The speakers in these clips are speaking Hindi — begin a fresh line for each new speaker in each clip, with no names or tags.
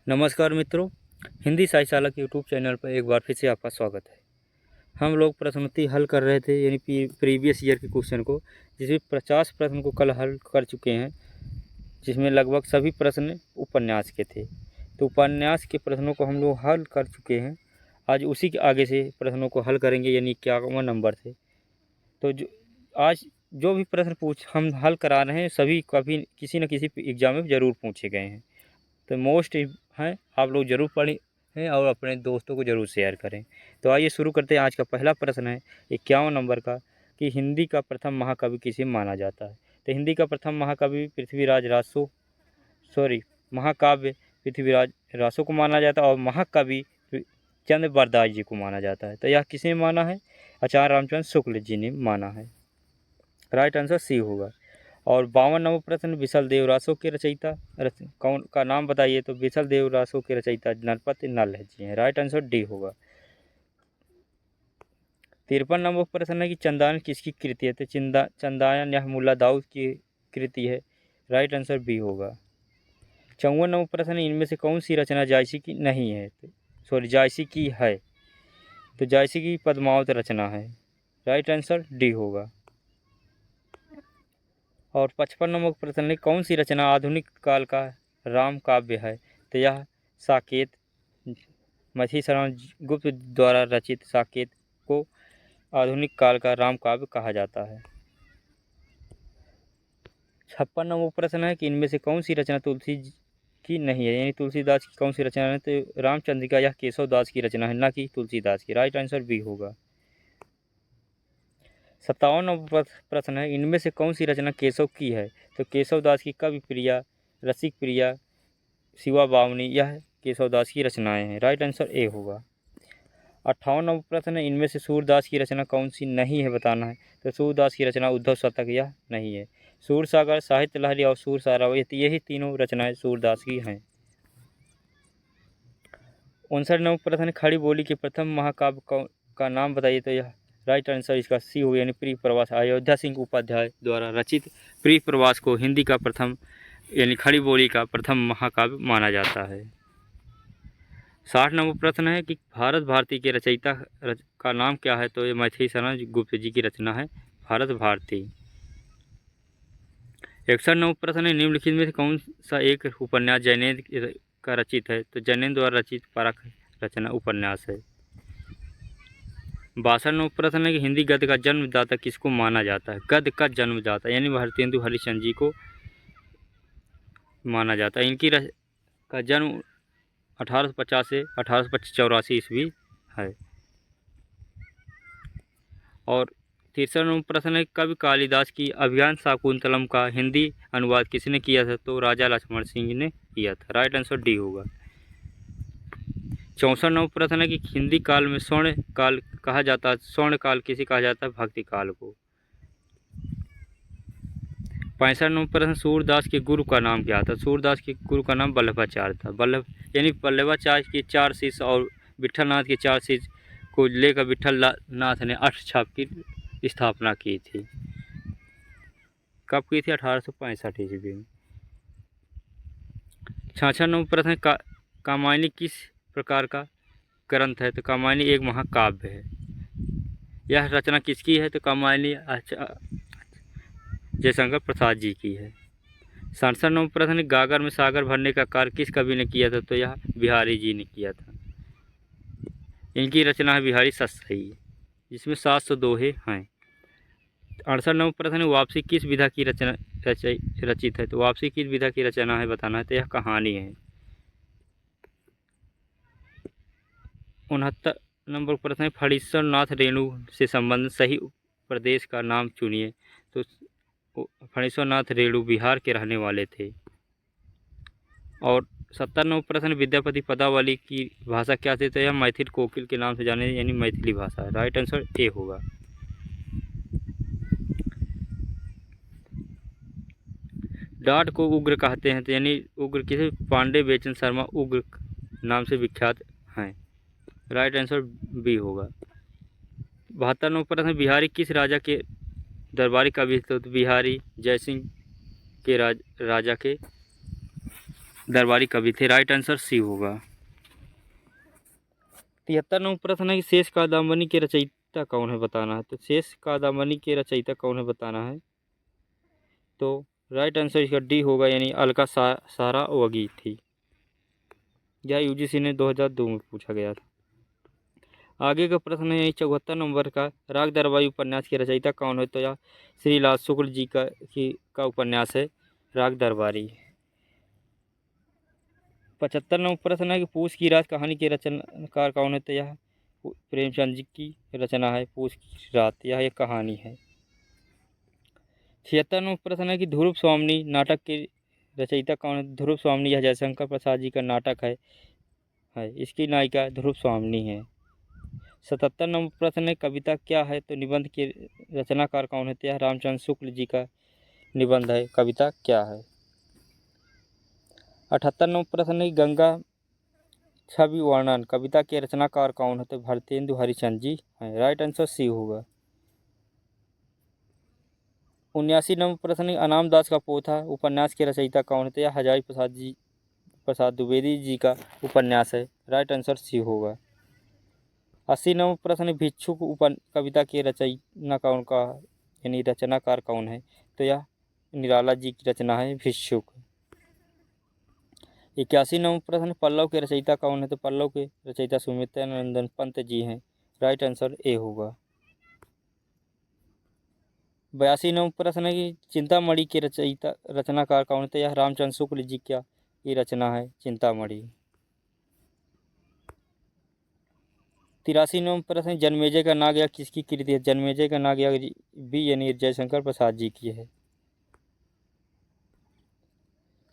नमस्कार मित्रों, हिंदी साहित्यशाला के यूट्यूब चैनल पर एक बार फिर से आपका स्वागत है। हम लोग प्रश्नोत्तरी हल कर रहे थे यानी प्रीवियस ईयर के क्वेश्चन को, जिसमें 50 प्रश्न को कल हल कर चुके हैं, जिसमें लगभग सभी प्रश्न उपन्यास के थे। तो उपन्यास के प्रश्नों को हम लोग हल कर चुके हैं। आज उसी के आगे से प्रश्नों को हल करेंगे, यानी 51 नंबर थे। तो आज जो भी प्रश्न हम हल करा रहे हैं सभी कभी किसी न किसी एग्जाम में ज़रूर पूछे गए हैं। तो मोस्ट हैं, आप लोग ज़रूर पढ़ें और अपने दोस्तों को ज़रूर शेयर करें। तो आइए शुरू करते हैं। आज का पहला प्रश्न है 51 नंबर का कि हिंदी का प्रथम महाकवि किसे माना जाता है। तो हिंदी का प्रथम महाकवि महाकाव्य पृथ्वीराज रासो को माना जाता है और महाकवि चंद्र बरदास जी को माना जाता है। तो यह किसने माना है? आचार्य रामचंद्र शुक्ल जी ने माना है। राइट आंसर सी होगा। और 52 नंबर प्रश्न, विशल देव रासो के रचयिता कौन का नाम बताइए। तो विशल देव रासो के रचयिता नरपति नल जी हैं। राइट आंसर डी होगा। 53 नंबर प्रश्न है कि चंदायन किसकी कृति है। तो चंदायन यह मुल्ला दाऊद की कृति है। राइट आंसर बी होगा। 54 नंबर प्रश्न है, इनमें से कौन सी रचना जायसी की नहीं है। जायसी की है। तो जायसी की पद्मावत रचना है। राइट आंसर डी होगा। और 55 नंबर प्रश्न है, कौन सी रचना आधुनिक काल का राम काव्य है। तो यह साकेत, मछली शरण गुप्त द्वारा रचित साकेत को आधुनिक काल का राम काव्य कहा जाता है। 56 नंबर प्रश्न है कि इनमें से कौन सी रचना तुलसी की नहीं है, यानी तुलसीदास की कौन सी रचना है। तो रामचंद्रिका यह केशव दास की रचना है, न कि तुलसीदास की। राइट आंसर बी होगा। 57 नंबर प्रश्न है, इनमें से कौन सी रचना केशव की है। तो केशव दास की कवि प्रिया, रसिक प्रिया, शिवा बावनी यह केशव दास की रचनाएं हैं। राइट आंसर ए होगा। 58 नंबर प्रश्न है, इनमें से सूरदास की रचना कौन सी नहीं है, बताना है। तो सूरदास की रचना उद्धव शतक यह नहीं है। सूरसागर, साहित्य लहरी और सूर सारावत यही तीनों रचनाएं सूरदास की हैं। 59 नंबर प्रश्न है, खड़ी बोली के प्रथम महाकाव्य का नाम बताइए। तो यह राइट आंसर इसका सी हो, यानी प्रिय प्रवास। अयोध्या सिंह उपाध्याय द्वारा रचित प्रिय प्रवास को हिंदी का प्रथम यानी खड़ी बोली का प्रथम महाकाव्य माना जाता है। 60 नंबर प्रश्न है कि भारत भारती के रचयिता का नाम क्या है। तो ये मैथिली शरण गुप्त जी की रचना है भारत भारती। 61 नंबर प्रश्न है, निम्नलिखित में से कौन सा एक उपन्यास जैनेन्द्र का रचित है। तो जैनेन्द्र द्वारा रचित परख रचना उपन्यास है। 62 नंबर प्रश्न है कि हिंदी गद्य का जन्मदाता किसको माना जाता है। गद्य का जन्मदाता यानी भारतेंदु हरिश्चंद्र जी को माना जाता है। इनकी का जन्म 1850 से 1884 ईस्वी है। और 63 नंबर प्रश्न है, कवि कालिदास की अभिज्ञान शाकुंतलम का हिंदी अनुवाद किसने किया था। तो राजा लक्ष्मण सिंह ने किया था। राइट आंसर डी होगा। 64 नंबर प्रश्न है कि हिंदी काल में स्वर्ण काल कहा जाता है। स्वर्ण काल किसे कहा जाता है। भक्ति काल को। 65 नंबर प्रश्न, सूरदास के गुरु का नाम क्या था। सूरदास के गुरु का नाम वल्लभाचार्य था। वल्लभाचार्य के 4 शिष्य और विठलनाथ के 4 शिष्य को लेकर विठलनाथ ने अष्टछाप की स्थापना की थी। कब की थी? 1865 ईस्वी में। 66 नंबर प्रश्न, कामायनी किस प्रकार का ग्रंथ है। तो कामायनी एक महाकाव्य है। यह रचना किसकी है। तो कामायनी जयशंकर प्रसाद जी की है। 67 नंबर प्रश्न, गागर में सागर भरने का कार्य किस कवि ने किया था। तो यह बिहारी जी ने किया था। इनकी रचना है बिहारी सतसई, जिसमें 700 दोहे हैं। 68 नंबर प्रश्न, वापसी किस विधा की रचना रचित है। तो वापसी किस विधा की रचना है, बताना है। तो यह कहानी है। 69 नंबर प्रश्न, फणीश्वर नाथ रेणु से संबंधित सही प्रदेश का नाम चुनिए। तो फणीश्वर नाथ रेणु बिहार के रहने वाले थे। और 70 नंबर प्रश्न, विद्यापति पदावली की भाषा क्या थी। तो यह मैथिल कोकिल के नाम से जाने यानी मैथिली भाषा है। राइट आंसर ए होगा। डाट को उग्र कहते हैं। तो यानी उग्र किसे? पांडे बेचन शर्मा उग्र नाम से विख्यात हैं। राइट आंसर बी होगा। 72 नंबर प्रश्न, बिहारी किस राजा के दरबारी कवि थे। तो बिहारी जयसिंह के राजा के दरबारी कवि थे। राइट आंसर सी होगा। 73 नंबर प्रश्न है कि शेष कादम्बनी के रचयिता कौन है, बताना है। तो शेष कादम्बनी के रचयिता कौन है, बताना है। तो राइट आंसर इसका डी होगा, यानी अलका सारावगी थी। यह यूजीसी ने 2002 में पूछा गया था। आगे का प्रश्न है 74 नंबर का, राग दरबारी उपन्यास के रचयिता कौन है। तो यह श्रीलाल शुक्ल जी का उपन्यास है राग दरबारी। 75 नंबर प्रश्न है कि पूस की रात कहानी के रचनाकार कौन है। तो यह प्रेमचंद जी की रचना है पूस की रात, यह एक कहानी है। 76 नंबर प्रश्न है कि ध्रुव स्वामिनी नाटक के रचयिता कौन है। ध्रुव स्वामिनी यह जयशंकर प्रसाद जी का नाटक है। इसकी नायिका ध्रुव स्वामिनी है। 77 नंबर प्रश्न है कविता क्या है। तो निबंध के रचनाकार कौन है। तो यह रामचंद्र शुक्ल जी का निबंध है कविता क्या है। 78 नंबर प्रश्न है गंगा छवि वर्णन कविता के रचनाकार कौन है। तो भारतेंदु हरिश्चंद्र जी हैं। राइट आंसर सी होगा। 79 नंबर प्रश्न है अनाम दास का पोथा उपन्यास के रचयिता कौन है। तो यह हजारी प्रसाद द्विवेदी जी का उपन्यास है। राइट आंसर सी होगा। 80 नंबर प्रश्न है भिक्षुक कविता के रचयिता कौन का, यानी रचनाकार कौन है। तो यह निराला जी की रचना है भिक्षुक। 81 नंबर प्रश्न पल्लव के रचयिता कौन है। तो पल्लव के रचयिता सुमित्रा नंदन पंत जी हैं। राइट आंसर ए होगा। 82 नंबर प्रश्न है कि चिंतामणि के रचनाकार कौन है। तो यह रामचंद्र शुक्ल जी का ये रचना है चिंतामणि। 83 नंबर प्रश्न जन्मेजय का नाग यह किसकी कृति है। जन्मेजय का नाग यह भी यानी जयशंकर प्रसाद जी की है।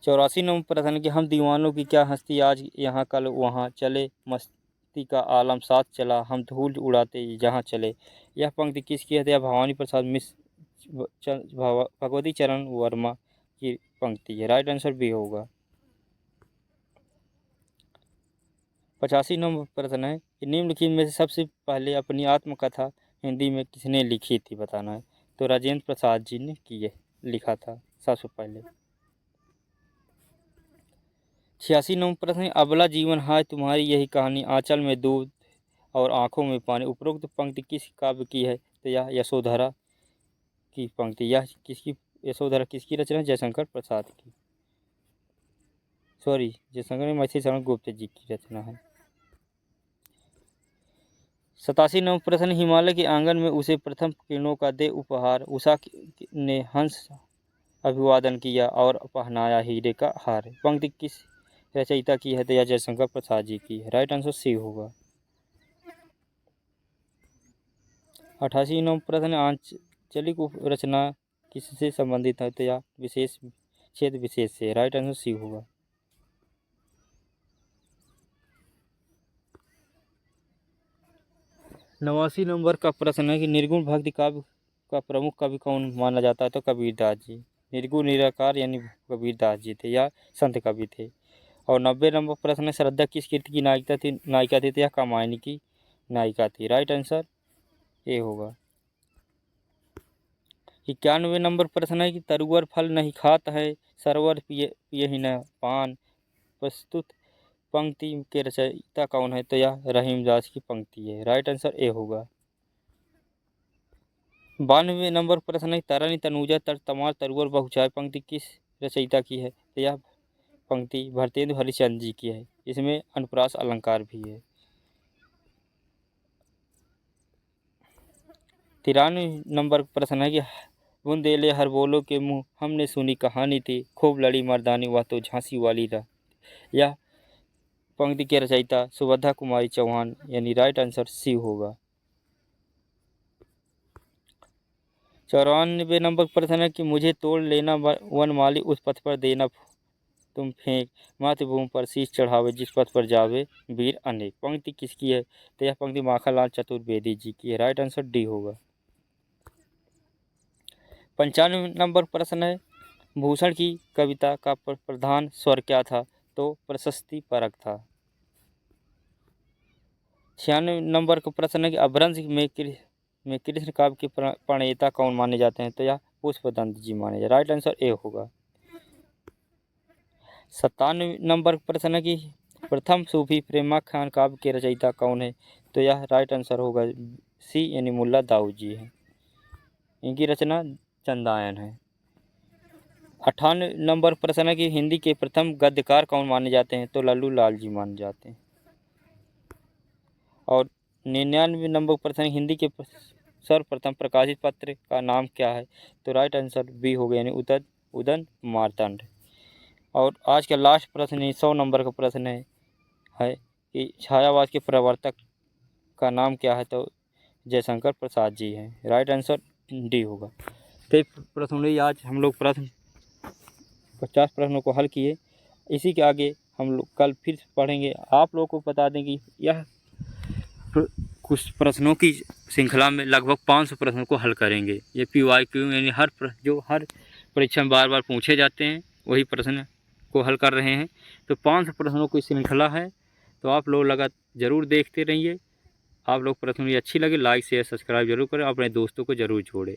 84 नंबर प्रश्न कि हम दीवानों की क्या हस्ती आज यहाँ कल वहाँ चले मस्ती का आलम साथ चला हम धूल उड़ाते जहाँ चले, यह पंक्ति किसकी है। यह भवानी प्रसाद मिश्र भगवती चरण वर्मा की पंक्ति है। राइट आंसर बी होगा। 85 नंबर प्रश्न है कि निम्नलिखित में से सबसे पहले अपनी आत्मकथा हिंदी में किसने लिखी थी, बताना है। तो राजेंद्र प्रसाद जी ने लिखा था सबसे पहले। 86 नंबर प्रश्न है अबला जीवन हाय तुम्हारी यही कहानी आंचल में दूध और आंखों में पानी उपरोक्त पंक्ति किस काव्य की है। तो यह यशोधरा की पंक्ति, यह यशोधरा किसकी रचना है। जयशंकर प्रसाद की, सॉरी जयशंकर मैथिली शरण गुप्त जी की रचना है। 87 नंबर प्रश्न हिमालय के आंगन में उसे प्रथम किरणों का दे उपहार उषा ने हंस अभिवादन किया और पहनाया हीरे का हार, पंक्ति किस रचयिता की है। तो यह जयशंकर प्रसाद जी की है। राइट आंसर सी होगा। 88 नंबर प्रश्न आंचलिक रचना किससे संबंधित है। तो यह विशेष क्षेत्र विशेष से। राइट आंसर सी होगा। 89 नंबर का प्रश्न है कि निर्गुण भक्ति काव्य का प्रमुख कवि कौन माना जाता है। तो कबीरदास जी। निर्गुण निराकार यानी कबीरदास जी थे या संत कवि थे। और 90 नंबर प्रश्न है श्रद्धा किस कृति की नायिका थी। तो यह कामायनी की नायिका थी। राइट आंसर ए होगा। 91 नंबर प्रश्न है कि तरुअर फल नहीं खात है सरवर पियहि न पान प्रस्तुत पंक्ति के रचयिता कौन है। तो यह रहीमदास की पंक्ति है। राइट आंसर ए होगा। 92 नंबर प्रश्न है तरनी तनुजा तर तमार तरुअर बहुचाय पंक्ति किस रचयिता की है। तो यह पंक्ति भारतेंदु हरिश्चंद्र जी की है। इसमें अनुप्रास अलंकार भी है। 93 नंबर प्रश्न है कि बुंदेले हर बोलो के मुँह हमने सुनी कहानी थी खूब लड़ी मर्दानी वह तो झांसी वाली रह, यह पंक्ति के रचयिता सुभद्रा कुमारी चौहान, यानी राइट आंसर सी होगा। 94 नंबर प्रश्न है कि मुझे तोड़ लेना वनमाली उस पथ पर देना तुम फेंक मातृभूमि पर शीश चढ़ावे जिस पथ पर जावे वीर अनेक, पंक्ति किसकी है। तो यह पंक्ति माखनलाल चतुर्वेदी जी की है। राइट आंसर डी होगा। 95 नंबर प्रश्न है भूषण की कविता का प्रधान स्वर क्या था। तो प्रशस्ति परक था। 96 नंबर का प्रश्न है कि अपभ्रंश में कृष्ण काव्य के प्रणेता कौन माने जाते हैं। तो यह पुष्पदंत जी माने जाते। राइट आंसर ए होगा। 97 नंबर प्रश्न है कि प्रथम सूफी प्रेमाख्यान काव्य के रचयिता कौन है? तो यह राइट आंसर होगा सी यानी मुल्ला दाऊद जी है। इनकी रचना चंदायन है। 58 नंबर प्रश्न है कि हिंदी के प्रथम गद्यकार कौन माने जाते हैं? तो लल्लू लाल जी माने जाते हैं। और 99 नंबर प्रश्न है हिंदी के सर्वप्रथम प्रकाशित पत्र का नाम क्या है? तो राइट आंसर बी हो गया यानी उदन मार्तंड। और आज का लास्ट प्रश्न है 100 नंबर का प्रश्न है कि छायावाद के प्रवर्तक का नाम क्या है? तो जयशंकर प्रसाद जी हैं। राइट आंसर डी होगा। तो प्रश्न आज हम लोग 50 प्रश्नों को हल किए। इसी के आगे हम लोग कल फिर पढ़ेंगे। आप लोगों को बता दें कि यह कुछ प्रश्नों की श्रृंखला में लगभग 500 प्रश्नों को हल करेंगे। ये PYQ यानी जो हर परीक्षा में बार बार पूछे जाते हैं वही प्रश्न को हल कर रहे हैं। तो 500 प्रश्नों की श्रृंखला है, तो आप लोग ज़रूर देखते रहिए। आप लोग प्रश्न अच्छी लगे लाइक शेयर सब्सक्राइब जरूर करें, अपने दोस्तों को ज़रूर जोड़ें।